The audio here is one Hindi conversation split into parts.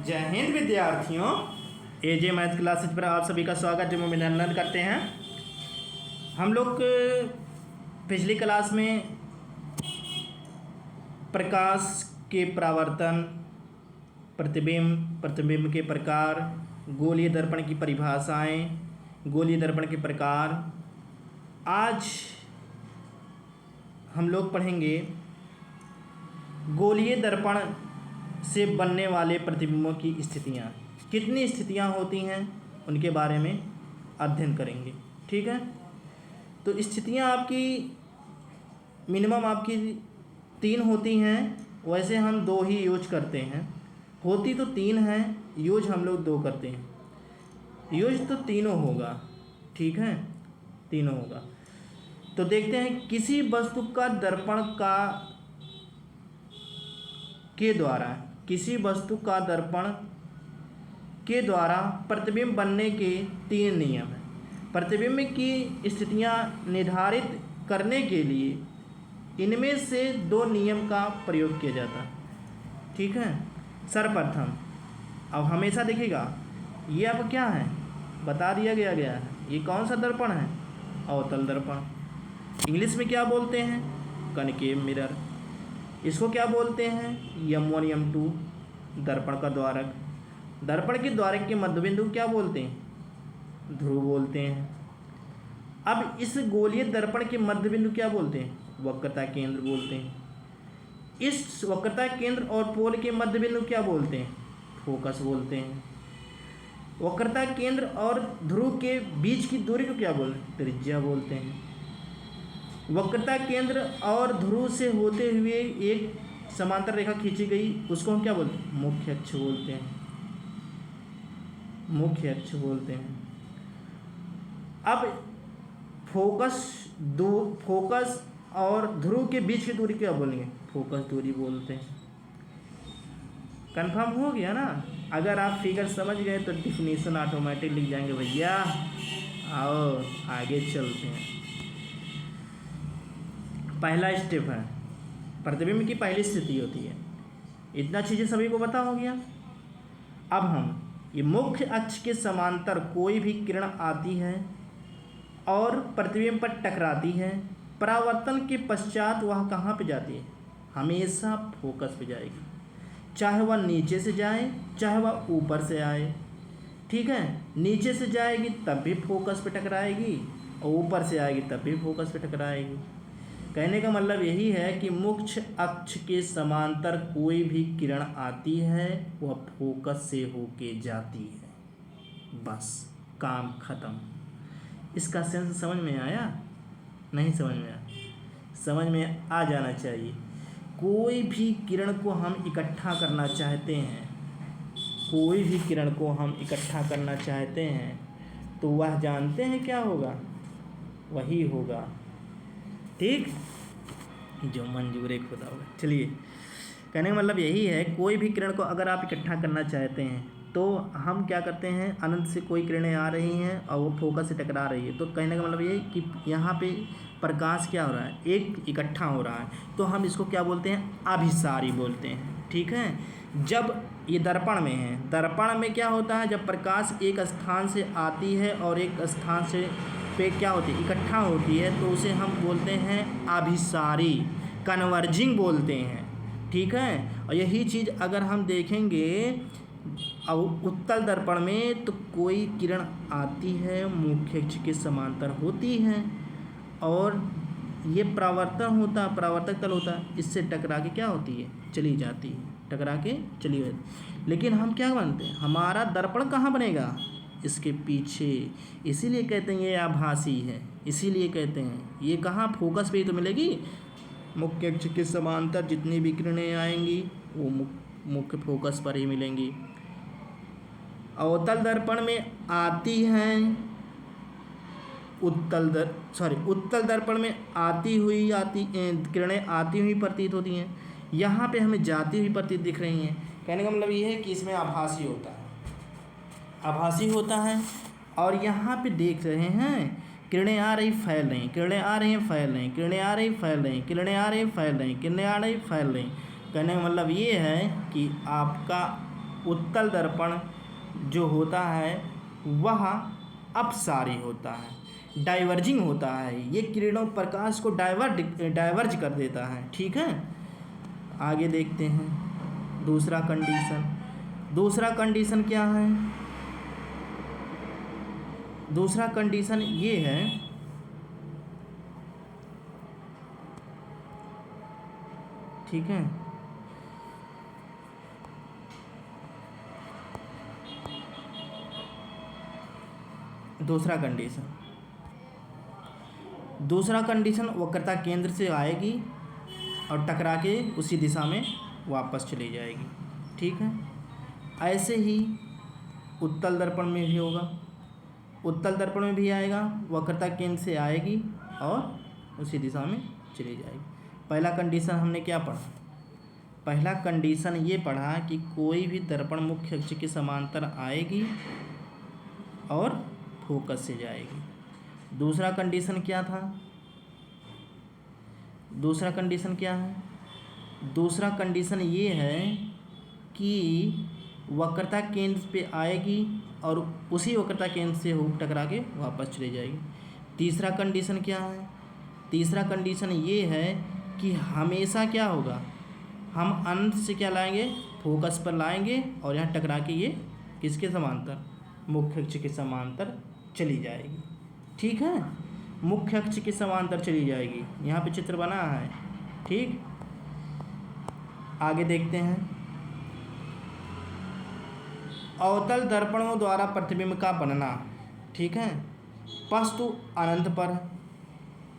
जय हिंद विद्यार्थियों, एजे मैथ क्लासेज पर आप सभी का स्वागत एवं अभिनंदन करते हैं। हम लोग पिछली क्लास में प्रकाश के परावर्तन, प्रतिबिंब के प्रकार, गोलीय दर्पण की परिभाषाएं, गोलीय दर्पण के प्रकार। आज हम लोग पढ़ेंगे गोलीय दर्पण से बनने वाले प्रतिबिंबों की स्थितियाँ। कितनी स्थितियाँ होती हैं उनके बारे में अध्ययन करेंगे। ठीक है, तो स्थितियाँ आपकी मिनिमम आपकी 3 होती हैं। वैसे हम 2 ही यूज करते हैं, होती तो 3 हैं, यूज हम लोग 2 करते हैं। यूज तो तीनों होगा, ठीक है, तीनों होगा। तो देखते हैं, किसी वस्तु का दर्पण किसी वस्तु का दर्पण के द्वारा प्रतिबिंब बनने के 3 नियम हैं। प्रतिबिंब की स्थितियां निर्धारित करने के लिए इनमें से 2 नियम का प्रयोग किया जाता है। ठीक है, सर्वप्रथम अब हमेशा देखिएगा, ये अब क्या है बता दिया गया है। ये कौन सा दर्पण है? अवतल दर्पण। इंग्लिश में क्या बोलते हैं? Concave mirror. इसको क्या बोलते हैं? M1 M2 दर्पण का द्वारक। दर्पण के द्वारक के मध्यबिंदु क्या बोलते हैं? ध्रुव बोलते हैं। अब इस गोलीय दर्पण के मध्यबिंदु क्या बोलते हैं? वक्रता केंद्र बोलते हैं। इस वक्रता केंद्र और पोल के मध्यबिंदु क्या बोलते हैं? फोकस बोलते हैं। वक्रता केंद्र और ध्रुव के बीच की दूरी को क्या बोलते हैं? त्रिज्या बोलते हैं। वक्रता केंद्र और ध्रुव से होते हुए एक समांतर रेखा खींची गई, उसको हम क्या बोलते हैं? मुख्य अक्ष बोलते हैं। मुख्य अक्ष बोलते हैं। अब फोकस और ध्रुव के बीच की दूरी क्या बोलेंगे? फोकस दूरी बोलते हैं। कंफर्म हो गया ना? अगर आप फिगर समझ गए तो डिफिनीशन ऑटोमेटिक लिख जाएंगे भैया। आओ आगे चलते हैं। पहला स्टेप है, प्रतिबिंब की पहली स्थिति होती है। इतना चीज़ें सभी को पता हो गया। अब हम ये मुख्य अक्ष के समांतर कोई भी किरण आती है और प्रतिबिंब पर टकराती है, परावर्तन के पश्चात वह कहाँ पे जाती है? हमेशा फोकस पे जाएगी, चाहे वह नीचे से जाए चाहे वह ऊपर से आए। ठीक है, नीचे से जाएगी तब भी फोकस पे टकराएगी और ऊपर से आएगी तब भी फोकस पे टकराएगी। कहने का मतलब यही है कि मुख्य अक्ष के समांतर कोई भी किरण आती है वह फोकस से होके जाती है। बस काम खत्म। इसका सेंस समझ में आया? नहीं समझ में आया? समझ में आ जाना चाहिए। कोई भी किरण को हम इकट्ठा करना चाहते हैं, कोई भी किरण को हम इकट्ठा करना चाहते हैं तो वह जानते हैं क्या होगा? वही होगा, ठीक, जो मंजूर खुदा होगा। चलिए, कहने का मतलब यही है, कोई भी किरण को अगर आप इकट्ठा करना चाहते हैं तो हम क्या करते हैं? अनंत से कोई किरणें आ रही हैं और वो फोकस से टकरा रही है, तो कहने का मतलब ये कि यहाँ पे प्रकाश क्या हो रहा है? एक इकट्ठा हो रहा है, तो हम इसको क्या बोलते हैं? अभिसारी बोलते हैं। ठीक है, जब ये दर्पण में है, दर्पण में क्या होता है? जब प्रकाश एक स्थान से आती है और एक स्थान से पे क्या होती है? इकट्ठा होती है, तो उसे हम बोलते हैं अभिसारी, कन्वर्जिंग बोलते हैं। ठीक है, और यही चीज़ अगर हम देखेंगे अब उत्तल दर्पण में, तो कोई किरण आती है, मुख्य अक्ष के समांतर होती है और ये परावर्तन होता है, परावर्तक तल होता है, इससे टकरा के क्या होती है? चली जाती है, टकरा के चली जाती। लेकिन हम क्या बनते हैं? हमारा दर्पण कहाँ बनेगा? इसके पीछे। इसीलिए कहते हैं ये आभासी है, इसीलिए कहते हैं ये कहाँ? फोकस पे ही तो मिलेगी। मुख्य अक्ष के समांतर जितनी भी किरणें आएंगी वो मुख्य फोकस पर ही मिलेंगी। अवतल दर्पण में आती हैं, उत्तल दर्पण में किरणें आती हुई प्रतीत होती हैं। यहाँ पे हमें जाती हुई प्रतीत दिख रही हैं। कहने का मतलब ये है कि इसमें आभासी होता है, आभासी होता है। और यहाँ पे देख रहे हैं किरणें आ रही फैल रही, किरणें आ रही हैं फैल रही, किरणें आ रही फैल रही, किरणें आ रही फैल रही, किरणें आ रही फैल रही। कहने का मतलब ये है कि आपका उत्तल दर्पण जो होता है वह अपसारी होता है, डाइवर्जिंग होता है। ये किरणों प्रकाश को डाइवर्ज कर देता है। ठीक है, आगे देखते हैं दूसरा कंडीशन। दूसरा कंडीशन क्या है? दूसरा कंडीशन ये है ठीक है, दूसरा कंडीशन वक्रता केंद्र से आएगी और टकरा के उसी दिशा में वापस चली जाएगी। ठीक है, ऐसे ही उत्तल दर्पण में भी होगा। उत्तल दर्पण में भी आएगा, वक्रता केंद्र से आएगी और उसी दिशा में चली जाएगी। पहला कंडीशन हमने क्या पढ़ा? पहला कंडीशन ये पढ़ा कि कोई भी दर्पण मुख्य अक्ष के समांतर आएगी और फोकस से जाएगी। दूसरा कंडीशन क्या था? दूसरा कंडीशन क्या है? दूसरा कंडीशन ये है कि वक्रता केंद्र पे आएगी और उसी वक्रता केंद्र से हुक टकरा के वापस चली जाएगी। तीसरा कंडीशन क्या है? तीसरा कंडीशन ये है कि हमेशा क्या होगा, हम अंत से क्या लाएंगे, फोकस पर लाएंगे और यहाँ टकरा के ये किसके समांतर, मुख्य अक्ष के समांतर चली जाएगी। ठीक है, मुख्य अक्ष के समांतर चली जाएगी। यहाँ पे चित्र बना है। ठीक, आगे देखते हैं। अवतल दर्पणों द्वारा प्रतिबिंब का बनना। ठीक है, वस्तु अनंत पर,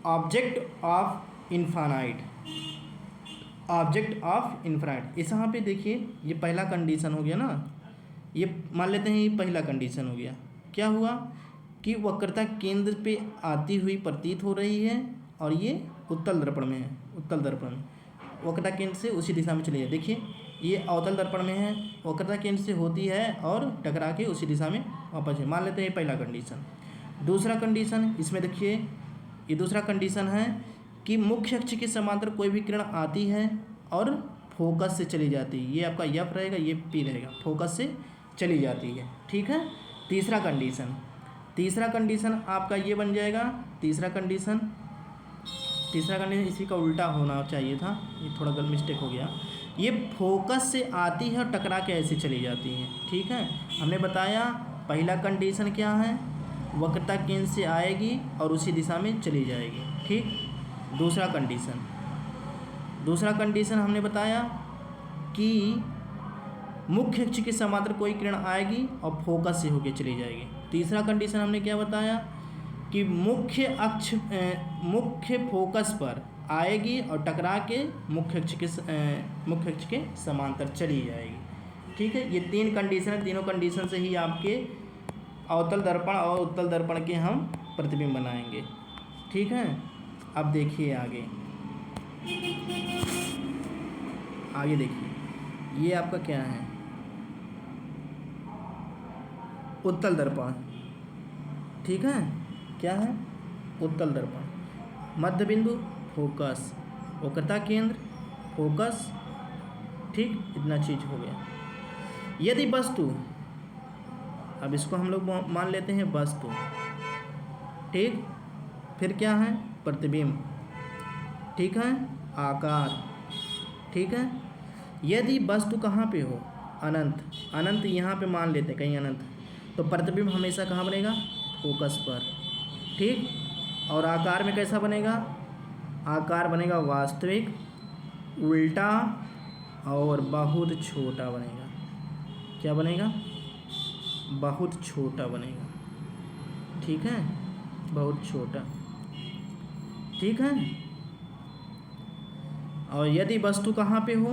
object of infinite, object of infinite. इस यहाँ पे देखिए ये पहला कंडीशन हो गया ना, ये मान लेते हैं ये पहला कंडीशन हो गया। क्या हुआ कि वक्रता केंद्र पे आती हुई प्रतीत हो रही है और ये उत्तल दर्पण में है। उत्तल दर्पण में वक्रता केंद्र से उसी दिशा में चली है। देखिए ये अवतल दर्पण में है, वक्रता केंद्र से होती है और टकरा के उसी दिशा में वापस है। मान लेते हैं ये पहला कंडीशन। दूसरा कंडीशन इसमें देखिए, ये दूसरा कंडीशन है कि मुख्य अक्ष के समांतर कोई भी किरण आती है और फोकस से चली जाती है। ये आपका एफ रहेगा, ये पी रहेगा, फोकस से चली जाती है। ठीक है, तीसरा कंडीशन आपका ये बन जाएगा। तीसरा कंडीशन इसी का उल्टा होना चाहिए था, ये थोड़ा गलत मिस्टेक हो गया। ये फोकस से आती है और टकरा के ऐसे चली जाती है। ठीक है, हमने बताया पहला कंडीशन क्या है, वक्रता केंद्र से आएगी और उसी दिशा में चली जाएगी। ठीक, दूसरा कंडीशन हमने बताया कि मुख्य अक्ष के समांतर कोई किरण आएगी और फोकस से होकर चली जाएगी। तीसरा कंडीशन हमने क्या बताया कि मुख्य फोकस पर आएगी और टकरा के मुख्य अक्ष के समांतर चली जाएगी। ठीक है, ये तीन कंडीशन है। तीनों कंडीशन से ही आपके अवतल दर्पण और उत्तल दर्पण के हम प्रतिबिंब बनाएंगे। ठीक है, अब देखिए आगे देखिए, ये आपका क्या है, उत्तल दर्पण। ठीक है, क्या है, उत्तल दर्पण। मध्य बिंदु फोकस, वक्रता केंद्र फोकस। ठीक, इतना चीज हो गया। यदि वस्तु, अब इसको हम लोग मान लेते हैं वस्तु। ठीक, फिर क्या है, प्रतिबिंब। ठीक है, आकार। ठीक है, यदि वस्तु कहाँ पे हो, अनंत यहाँ पे मान लेते हैं कहीं अनंत, तो प्रतिबिंब हमेशा कहाँ बनेगा, फोकस पर। ठीक, और आकार में कैसा बनेगा, आकार बनेगा वास्तविक, उल्टा और बहुत छोटा बनेगा। क्या बनेगा, बहुत छोटा बनेगा। ठीक है, बहुत छोटा। ठीक है, और यदि वस्तु कहाँ पे हो,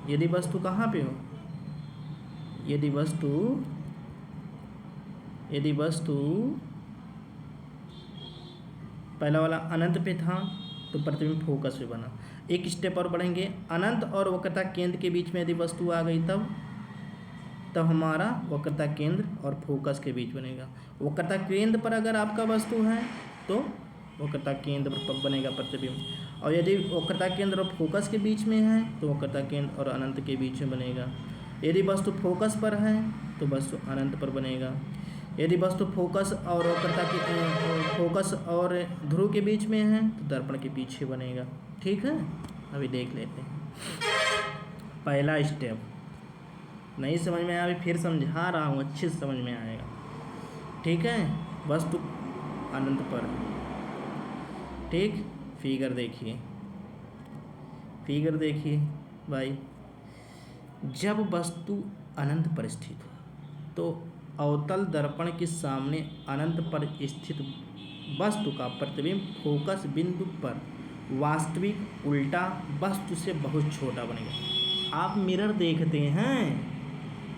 यदि वस्तु पहला वाला अनंत पे था तो प्रतिबिंब फोकस पे बना। एक स्टेप और बढ़ेंगे, अनंत और वक्रता केंद्र के बीच में यदि वस्तु आ गई तब हमारा वक्रता केंद्र और फोकस के बीच बनेगा। वक्रता केंद्र पर अगर आपका वस्तु है तो वक्रता केंद्र पर बनेगा प्रतिबिंब, और यदि वक्रता केंद्र और फोकस के बीच में है तो वक्रता केंद्र और अनंत के बीच में बनेगा। यदि वस्तु फोकस पर है तो वस्तु अनंत पर बनेगा। यदि वस्तु फोकस और वक्रता के फोकस और ध्रुव के बीच में है तो दर्पण के पीछे बनेगा। ठीक है, अभी देख लेते हैं। पहला स्टेप नहीं समझ में आया, अभी फिर समझा रहा हूँ, अच्छे से समझ में आएगा। ठीक है, वस्तु अनंत पर है। ठीक, फिगर देखिए, फिगर देखिए भाई, जब वस्तु अनंत पर स्थित हो तो अवतल दर्पण के सामने अनंत पर स्थित वस्तु का प्रतिबिंब फोकस बिंदु पर वास्तविक उल्टा वस्तु से बहुत छोटा बनेगा। आप मिरर देखते हैं,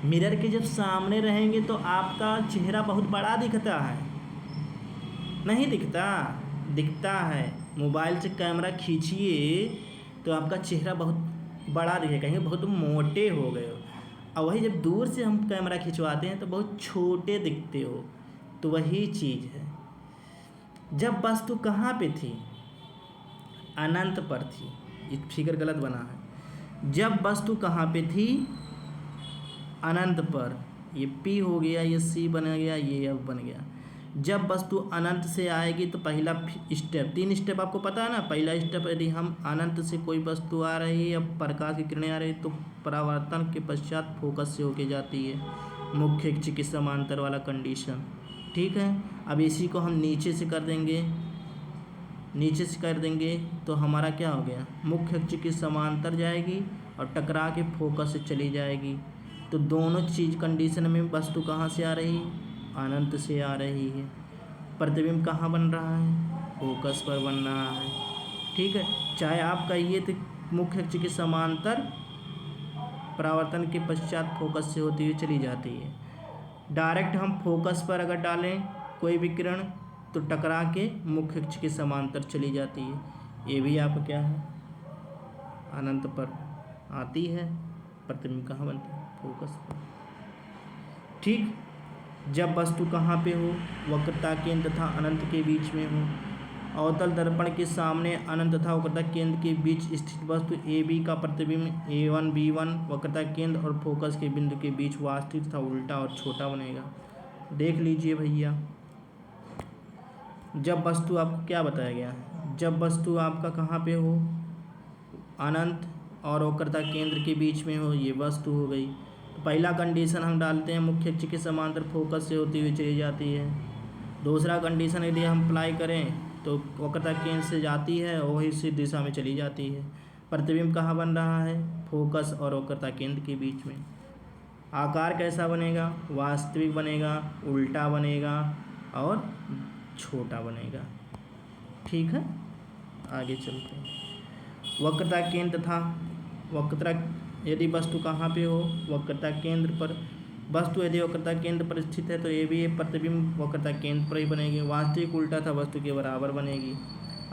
मिरर के जब सामने रहेंगे तो आपका चेहरा बहुत बड़ा दिखता है, नहीं दिखता? दिखता है। मोबाइल से कैमरा खींचिए तो आपका चेहरा बहुत बड़ा दिखेगा, कहीं बहुत मोटे हो गए हो। और वही जब दूर से हम कैमरा खिंचवाते हैं तो बहुत छोटे दिखते हो। तो वही चीज़ है, जब वस्तु कहाँ पे थी? अनंत पर थी। ये फिगर गलत बना है। जब वस्तु कहाँ पे थी? अनंत पर। ये P हो गया, ये C बन गया, ये F बन गया। जब वस्तु अनंत से आएगी तो पहला स्टेप, 3 स्टेप आपको पता है ना। पहला स्टेप, यदि हम अनंत से कोई वस्तु आ रही है या प्रकाश की किरणें आ रही तो परावर्तन के पश्चात फोकस से होके जाती है, मुख्य अक्ष के समांतर वाला कंडीशन। ठीक है, अब इसी को हम नीचे से कर देंगे, नीचे से कर देंगे तो हमारा क्या हो गया? मुख्य अक्ष के समांतर जाएगी और टकरा के फोकस से चली जाएगी। तो दोनों चीज़ कंडीशन में वस्तु कहाँ से आ रही है? अनंत से आ रही है। प्रतिबिंब कहाँ बन रहा है? फोकस पर बन रहा है। ठीक है, चाहे आप कहिए तो मुख्य अक्ष के समांतर परावर्तन के पश्चात फोकस से होती हुई चली जाती है। डायरेक्ट हम फोकस पर अगर डालें कोई भी किरण तो टकरा के मुख्य अक्ष के समांतर चली जाती है। ये भी आपका क्या है? अनंत पर आती है। प्रतिबिंब कहाँ बनती है? फोकस पर। ठीक, जब वस्तु कहाँ पे हो? वक्रता केंद्र तथा अनंत के बीच में हो। अवतल दर्पण के सामने अनंत तथा वक्रता केंद्र के बीच स्थित वस्तु AB का प्रतिबिंब A1 B1 वक्रता केंद्र और फोकस के बिंदु के बीच वास्तविक तथा उल्टा और छोटा बनेगा। देख लीजिए भैया, जब वस्तु आपको क्या बताया गया है? जब वस्तु आपका कहाँ पे हो? अनंत और वक्रता केंद्र के बीच में हो, ये वस्तु हो गई। तो पहला कंडीशन हम डालते हैं, मुख्य अक्ष के समांतर फोकस से होती हुई चली जाती है। दूसरा कंडीशन यदि हम अप्लाई करें तो वक्रता केंद्र से जाती है और वही इसी दिशा में चली जाती है। प्रतिबिंब कहाँ बन रहा है? फोकस और वक्रता केंद्र के बीच में। आकार कैसा बनेगा? वास्तविक बनेगा, उल्टा बनेगा और छोटा बनेगा। ठीक है, आगे चलते हैं। वक्रता केंद्र तथा वक्रता, यदि वस्तु कहाँ पे हो? वक्रता केंद्र पर। वस्तु यदि वक्रता केंद्र पर स्थित है तो ये भी प्रतिबिंब वक्रता केंद्र पर ही बनेगी। वास्तविक उल्टा था वस्तु के बराबर बनेगी।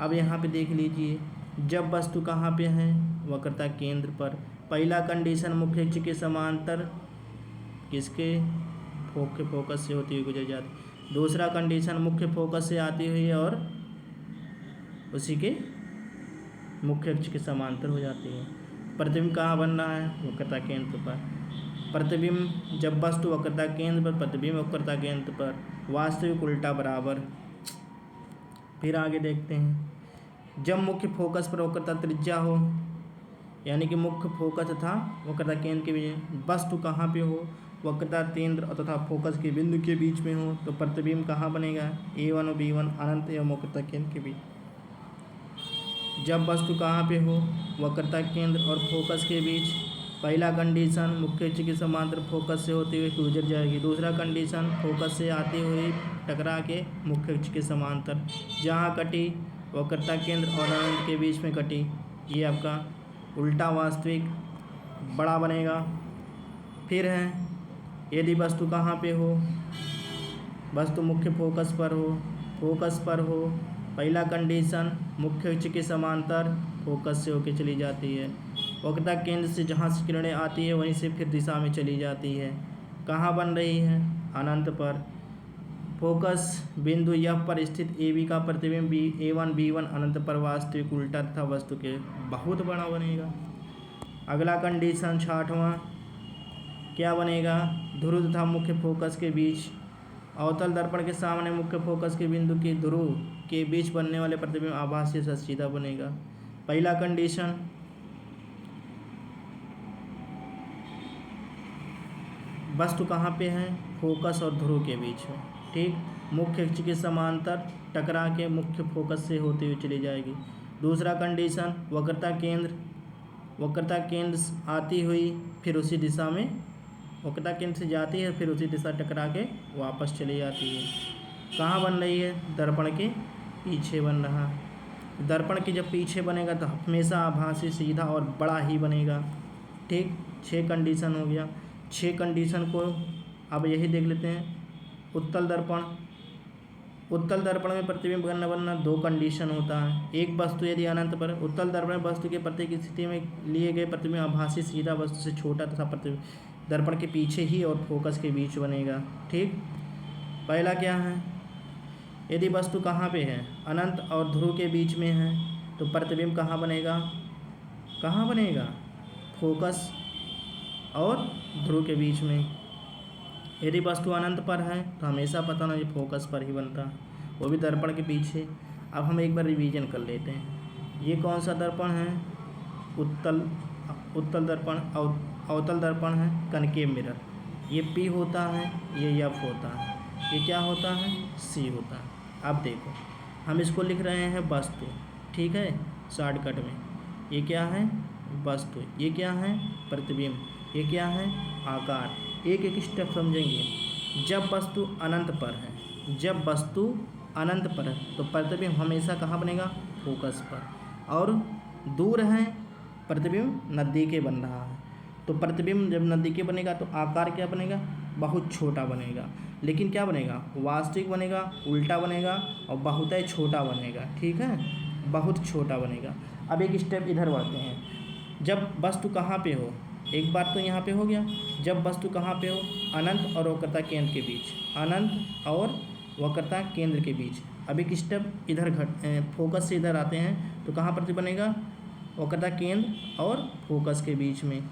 अब यहाँ पे देख लीजिए, जब वस्तु कहाँ पे है? वक्रता केंद्र पर। पहला कंडीशन, मुख्य अक्ष के समांतर किसके? फोकस से होती हुई गुजर जाती। दूसरा कंडीशन, मुख्य फोकस से आती हुई और उसी के मुख्य अक्ष के समांतर हो जाती है। प्रतिबिंब कहाँ बन रहा है? वक्रता केंद्र पर। प्रतिबिंब, जब वस्तु वक्रता केंद्र पर, प्रतिबिंब वक्रता केंद्र पर, वास्तविक उल्टा बराबर। फिर आगे देखते हैं, जब मुख्य फोकस पर वक्रता त्रिज्या हो, यानी कि मुख्य फोकस तथा वक्रता केंद्र के बीच वस्तु कहाँ पे हो? वक्रता केंद्र तथा फोकस के बिंदु के बीच में हो तो प्रतिबिंब कहाँ बनेगा? A1 और B1 अनंत एवं वक्रता केंद्र के बीच। जब वस्तु कहाँ पे हो? वक्रता केंद्र और फोकस के बीच। पहला कंडीशन, मुख्य अक्ष के समांतर फोकस से होते हुए गुजर जाएगी। दूसरा कंडीशन, फोकस से आती हुई टकरा के मुख्य अक्ष के समांतर। जहाँ कटी वक्रता केंद्र और अनंत के बीच में कटी, ये आपका उल्टा वास्तविक बड़ा बनेगा। फिर है, यदि वस्तु कहाँ पे हो? वस्तु मुख्य फोकस पर हो, फोकस पर हो। पहला कंडीशन, मुख्य अक्ष के समांतर फोकस से होकर चली जाती है। वक्रता केंद्र से जहाँ से किरणें आती है वहीं से फिर दिशा में चली जाती है। कहाँ बन रही है? अनंत पर। फोकस बिंदु F पर स्थित AB का प्रतिबिंब A1 B1 अनंत पर वास्तविक उल्टा तथा वस्तु के बहुत बड़ा बनेगा। अगला कंडीशन 6वां, क्या बनेगा, ध्रुव तथा मुख्य फोकस के बीच, अवतल दर्पण के सामने मुख्य फोकस के बिंदु की ध्रुव के बीच बनने वाले प्रतिबिंब आभासी से सीधा बनेगा। पहला कंडीशन, वस्तु कहाँ पे है, फोकस और ध्रुव के बीच में, ठीक। मुख्य अक्ष के समांतर टकरा के मुख्य फोकस से होते हुए चली जाएगी। दूसरा कंडीशन, वक्रता केंद्र आती हुई फिर उसी दिशा में, वक्रता केंद्र से जाती है फिर उसी दिशा टकरा के वापस चली जाती है। कहाँ बन रही है, दर्पण के पीछे बन रहा है। दर्पण के जब पीछे बनेगा तो हमेशा आभासी, सीधा और बड़ा ही बनेगा, ठीक। 6 कंडीशन हो गया। 6 कंडीशन को अब यही देख लेते हैं। उत्तल दर्पण में प्रतिबिंब बनना 2 कंडीशन होता है। एक वस्तु यदि अनंत पर, उत्तल दर्पण में वस्तु के प्रत्येक स्थिति में लिए गए प्रतिबिंब आभासी, सीधा, वस्तु से छोटा तथा प्रतिबिंब दर्पण के पीछे ही और फोकस के बीच बनेगा, ठीक। पहला क्या है, यदि वस्तु कहाँ पे है, अनंत और ध्रुव के बीच में है, तो प्रतिबिंब कहाँ बनेगा, फोकस और ध्रुव के बीच में। यदि वस्तु अनंत पर है तो हमेशा पता ना ये फोकस पर ही बनता है, वो भी दर्पण के पीछे। अब हम एक बार रिवीजन कर लेते हैं। ये कौन सा दर्पण है, उत्तल दर्पण, अवतल दर्पण है, कनकेव मिरर। ये P होता है, ये F होता है, ये क्या होता है, C होता है। अब देखो हम इसको लिख रहे हैं वस्तु, ठीक है, शॉर्टकट में। ये क्या है, वस्तु, ये क्या है, प्रतिबिंब, ये क्या है, आकार। एक एक स्टेप समझेंगे। जब वस्तु अनंत पर है, तो प्रतिबिंब हमेशा कहाँ बनेगा, फोकस पर। और दूर है, प्रतिबिंब नज़दीके बन रहा है, तो प्रतिबिंब जब नज़दीके बनेगा तो आकार क्या बनेगा, बहुत छोटा बनेगा। लेकिन क्या बनेगा, वास्तविक बनेगा, उल्टा बनेगा और बहुत ही छोटा बनेगा, ठीक है, बहुत छोटा बनेगा। अब एक स्टेप इधर बढ़ते हैं। जब वस्तु कहाँ पे हो, एक बार तो यहाँ पे हो गया, जब वस्तु कहाँ पे हो, अनंत और वक्रता केंद्र के बीच, अनंत और वक्रता केंद्र के बीच। अब एक स्टेप इधर फोकस से इधर आते हैं, तो कहाँ पर बनेगा, वक्रता केंद्र और फोकस के बीच में।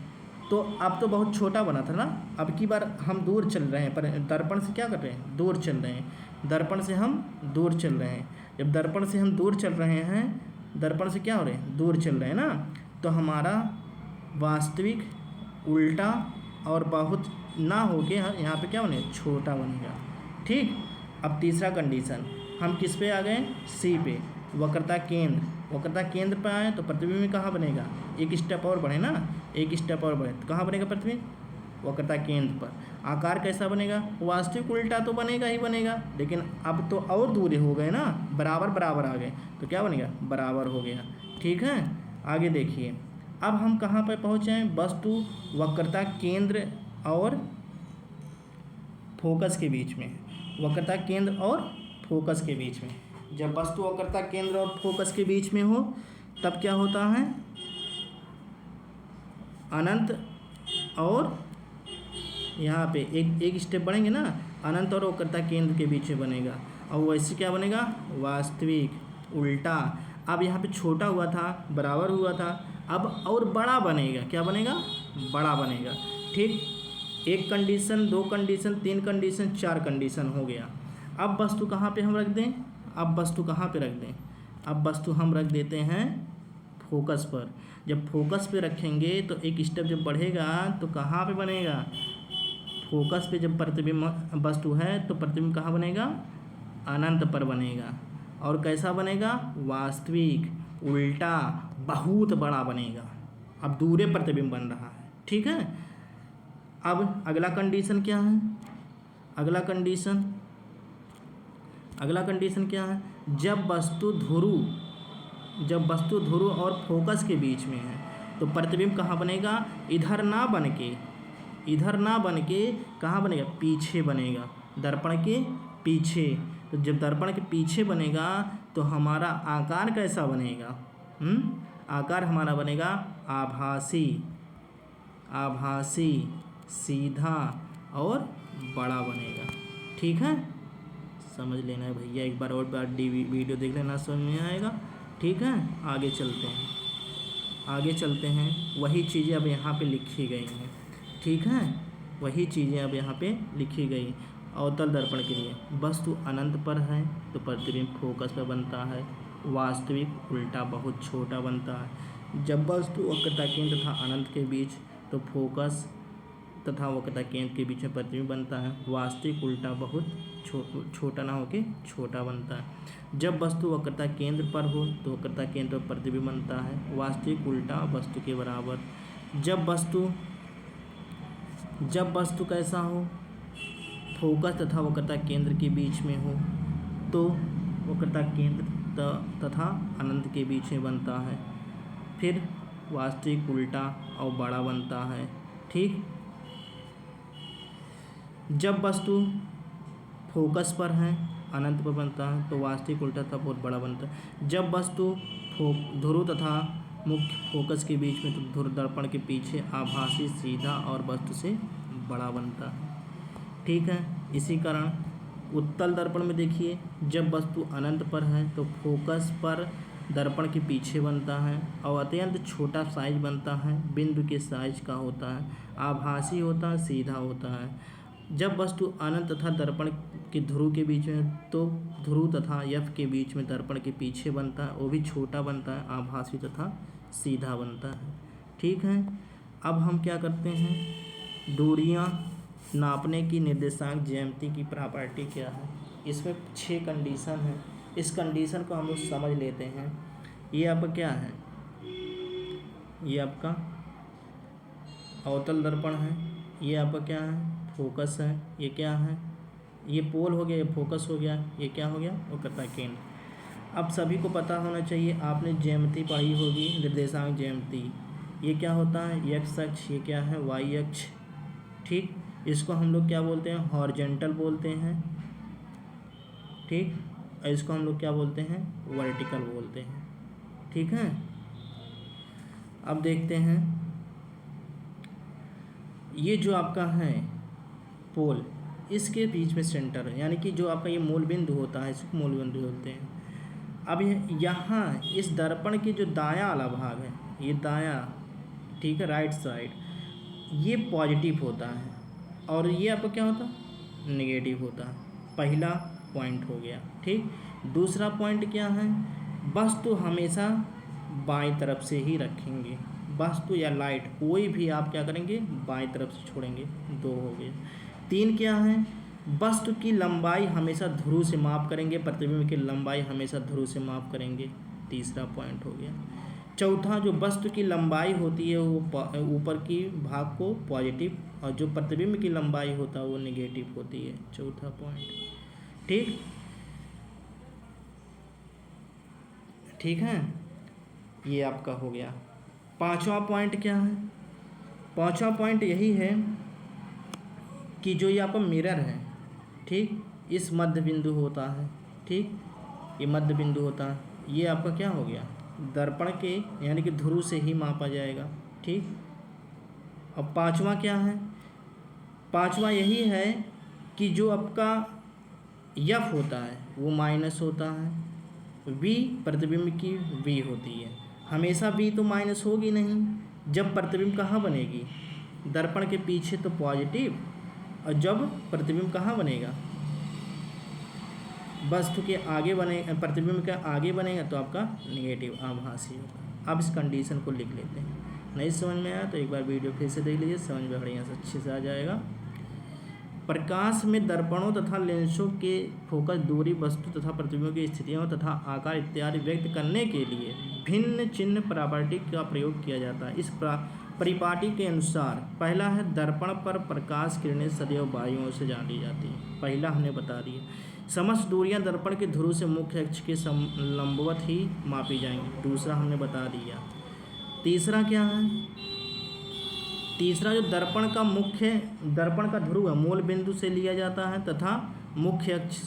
तो अब तो बहुत छोटा बना था ना, अब की बार हम दूर चल रहे हैं, पर दर्पण से क्या कर रहे हैं, दूर चल रहे हैं। दर्पण से हम दूर चल रहे हैं। जब दर्पण से हम दूर चल रहे हैं, दर्पण से क्या हो रहे हैं, दूर चल रहे हैं ना, तो हमारा वास्तविक उल्टा और बहुत ना हो के यहाँ पे क्या बने, छोटा बनेगा, ठीक। अब तीसरा कंडीशन, हम किस पे आ गए, C पे, वक्रता केंद्र पर आए तो प्रतिबिंब कहाँ बनेगा, एक स्टेप और बढ़े ना, एक स्टेप और बढ़े तो कहाँ बनेगा प्रतिबिंब, वक्रता केंद्र पर। आकार कैसा बनेगा, वास्तविक उल्टा तो बनेगा ही बनेगा, लेकिन अब तो और दूरी हो गए ना, बराबर आ गए, तो क्या बनेगा, बराबर हो गया, ठीक है। आगे देखिए, अब हम कहाँ पर पहुँचे हैं, वस्तु वक्रता केंद्र और फोकस के बीच में, वक्रता केंद्र और फोकस के बीच में। जब वस्तु वक्रता केंद्र और फोकस के बीच में हो तब क्या होता है, अनंत और यहाँ पे एक स्टेप बढ़ेंगे ना, अनंत और वक्रता केंद्र के बीच में बनेगा, और वैसे क्या बनेगा, वास्तविक उल्टा। अब यहाँ पे छोटा हुआ था, बराबर हुआ था, अब और बड़ा बनेगा, क्या बनेगा, बड़ा बनेगा, ठीक। 1 कंडीशन, 2 कंडीशन, 3 कंडीशन, 4 कंडीशन हो गया। अब वस्तु कहाँ पे हम रख दें, अब वस्तु हम रख देते हैं फोकस पर। जब फोकस पे रखेंगे तो एक स्टेप जब बढ़ेगा तो कहाँ पे बनेगा, फोकस पे जब प्रतिबिंब वस्तु है तो प्रतिबिंब कहाँ बनेगा, अनंत पर बनेगा। और कैसा बनेगा, वास्तविक उल्टा बहुत बड़ा बनेगा। अब दूरे प्रतिबिंब बन रहा है, ठीक है। अब अगला कंडीशन क्या है, अगला कंडीशन क्या है, जब वस्तु ध्रुव और फोकस के बीच में है तो प्रतिबिंब कहाँ बनेगा, इधर ना बन के कहाँ बनेगा, पीछे बनेगा, दर्पण के पीछे। तो जब दर्पण के पीछे बनेगा तो हमारा आकार कैसा बनेगा, आकार हमारा बनेगा आभासी, सीधा और बड़ा बनेगा, ठीक है। समझ लेना है भैया, एक बार और वीडियो देख लेना, समझ में आएगा, ठीक है। आगे चलते हैं, वही चीज़ें अब यहाँ पे लिखी गई हैं, ठीक है। वही चीज़ें अब यहाँ पे लिखी गई। अवतल दर्पण के लिए वस्तु अनंत पर है तो प्रतिबिंब फोकस पर बनता है, वास्तविक उल्टा बहुत छोटा बनता है। जब वस्तु वक्रता केंद्र तथा अनंत के बीच तो फोकस तथा वक्रता केंद्र के बीच में प्रतिबिंब बनता है, वास्तविक उल्टा बहुत छोटा ना होके छोटा बनता है। जब वस्तु वक्रता केंद्र पर हो तो वक्रता केंद्र पर प्रतिबिंब बनता है, वास्तविक उल्टा वस्तु के बराबर। जब वस्तु कैसा हो, फोकस तथा वक्रता केंद्र के बीच में हो तो वक्रता केंद्र तथा अनंत के बीच में बनता है, फिर वास्तविक उल्टा और बड़ा बनता है। ठीक, जब वस्तु फोकस पर है अनंत पर बनता है तो वास्तविक उल्टा तथा बहुत बड़ा बनता है। जब वस्तु ध्रुव तथा मुख्य फोकस के बीच में तो ध्रुव दर्पण के पीछे आभासी सीधा और वस्तु से बड़ा बनता है। ठीक है, इसी कारण उत्तल दर्पण में देखिए, जब वस्तु अनंत पर है तो फोकस पर दर्पण के पीछे बनता है और अत्यंत छोटा साइज बनता है, बिंदु के साइज का होता है, आभासी होता है, सीधा होता है। जब वस्तु अनंत तथा दर्पण के ध्रुव के बीच में तो ध्रुव तथा यफ के बीच में दर्पण के पीछे बनता है, वो भी छोटा बनता है, आभासी तथा सीधा बनता है। ठीक है, अब हम क्या करते हैं, दूरियां नापने की निर्देशांक ज्यामिति की प्रॉपर्टी क्या है। इसमें 6 कंडीशन है, इस कंडीशन को हम लोग समझ लेते हैं। ये आपका क्या है, ये आपका अवतल दर्पण है, ये आपका क्या है, फोकस है, ये क्या है, ये पोल हो गया, ये फोकस हो गया, ये क्या हो गया, वक्रता केंद्र। अब सभी को पता होना चाहिए, आपने ज्यामिति पढ़ी होगी, निर्देशांक ज्यामिति। ये क्या होता है, एक्स अक्ष, ये क्या है, वाई अक्ष। ठीक, इसको हम लोग क्या बोलते हैं, हॉरिजॉन्टल बोलते हैं। ठीक, और इसको हम लोग क्या बोलते हैं, वर्टिकल बोलते हैं। ठीक है, अब देखते हैं, ये जो आपका है पोल, इसके बीच में सेंटर है, यानी कि जो आपका ये मूल बिंदु होता है, इसको मूल बिंदु बोलते हैं। अब यहाँ इस दर्पण के जो दायां वाला भाग है, ये दायां, ठीक है, राइट साइड, ये पॉजिटिव होता है और ये आपका क्या होता है, नेगेटिव होता है। पहला पॉइंट हो गया। ठीक, दूसरा पॉइंट क्या है, वस्तु हमेशा बाईं तरफ से ही रखेंगे, वस्तु या लाइट कोई भी आप क्या करेंगे, बाईं तरफ से छोड़ेंगे। 2 हो गए। 3 क्या है, वस्तु की लंबाई हमेशा ध्रुव से माप करेंगे, प्रतिबिंब की लंबाई हमेशा ध्रुव से माप करेंगे। तीसरा पॉइंट हो गया। चौथा, जो वस्तु की लंबाई होती है वो ऊपर की भाग को पॉजिटिव और जो प्रतिबिंब की लंबाई होता है वो नेगेटिव होती है। चौथा पॉइंट। ठीक, ठीक है, ये आपका हो गया। 5वां पॉइंट क्या है, 5वां पॉइंट यही है कि जो ये आपका मिरर है, ठीक, इस मध्य बिंदु होता है। ठीक, ये मध्य बिंदु होता है, ये आपका क्या हो गया, दर्पण के यानी कि ध्रुव से ही मापा जाएगा। ठीक, अब 5वां क्या है, 5वां यही है कि जो आपका यफ होता है वो माइनस होता है, वी प्रतिबिंब की वी होती है। हमेशा वी तो माइनस होगी नहीं, जब प्रतिबिंब कहाँ बनेगी, दर्पण के पीछे तो पॉजिटिव, और जब प्रतिबिंब कहाँ बनेगा, वस्तु के आगे बने, प्रतिबिंब के आगे बनेगा तो आपका नेगेटिव, आभासी होगा। अब इस कंडीशन को लिख लेते हैं। नहीं समझ में आया तो एक बार वीडियो फिर से देख लीजिए, समझ में बढ़िया से अच्छे से आ जाएगा। प्रकाश में दर्पणों तथा लेंसों के फोकस, दूरी, वस्तु तथा प्रतिबिंबों की स्थितियों तथा आकार इत्यादि व्यक्त करने के लिए भिन्न चिन्ह प्रॉपर्टी का प्रयोग किया जाता है। इस परिपाटी के अनुसार पहला है, दर्पण पर प्रकाश किरणें सदैव बाईं ओर से डाली जाती हैं। पहला हमने बता दिया। समस्त दूरियां दर्पण के ध्रुव से मुख्य अक्ष के लंबवत ही मापी जाएंगी। दूसरा हमने बता दिया। तीसरा क्या है, तीसरा जो दर्पण का ध्रुव है मूल बिंदु से लिया जाता है तथा मुख्य अक्ष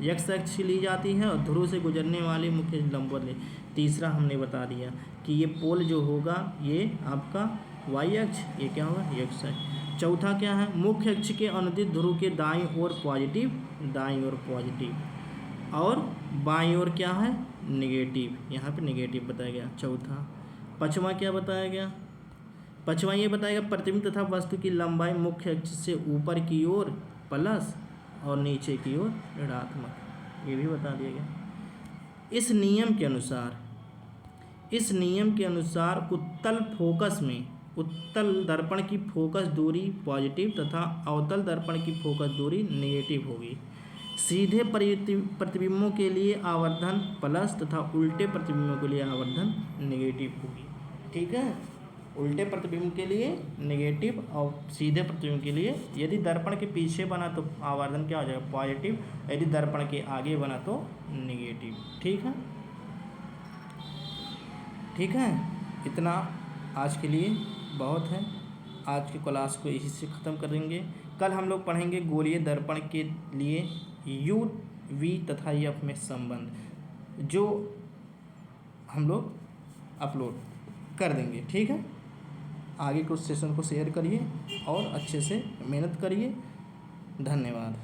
एक्स अक्ष ली जाती है और ध्रुव से गुजरने वाली मुख्य लंबवत ले। तीसरा हमने बता दिया कि ये पोल जो होगा ये आपका वाई अक्ष, ये क्या होगा, एक्स अक्ष। चौथा क्या है, मुख्य अक्ष के अनुदित ध्रुव के दाईं ओर पॉजिटिव, दाईं ओर पॉजिटिव और बाईं ओर क्या है, नेगेटिव। यहाँ पे नेगेटिव बताया गया चौथा। 5वां क्या बताया गया, पाँचवा ये बताएगा प्रतिबिंब तथा वस्तु की लंबाई मुख्य अक्ष से ऊपर की ओर प्लस और नीचे की ओर ऋणात्मक, ये भी बता दिया गया। इस नियम के अनुसार उत्तल फोकस में उत्तल दर्पण की फोकस दूरी पॉजिटिव तथा अवतल दर्पण की फोकस दूरी नेगेटिव होगी। सीधे प्रतिबिंबों के लिए आवर्धन प्लस तथा उल्टे प्रतिबिंबों के लिए आवर्धन नेगेटिव होगी। ठीक है, उल्टे प्रतिबिंब के लिए नेगेटिव और सीधे प्रतिबिंब के लिए, यदि दर्पण के पीछे बना तो आवर्धन क्या हो जाएगा पॉजिटिव, यदि दर्पण के आगे बना तो नेगेटिव। ठीक है, ठीक है, इतना आज के लिए बहुत है। आज की क्लास को इसी से ख़त्म करेंगे। कल हम लोग पढ़ेंगे गोलीय दर्पण के लिए U, V तथा F में संबंध, जो हम लोग अपलोड कर देंगे। ठीक है, आगे कुछ सेशन को शेयर करिए और अच्छे से मेहनत करिए। धन्यवाद।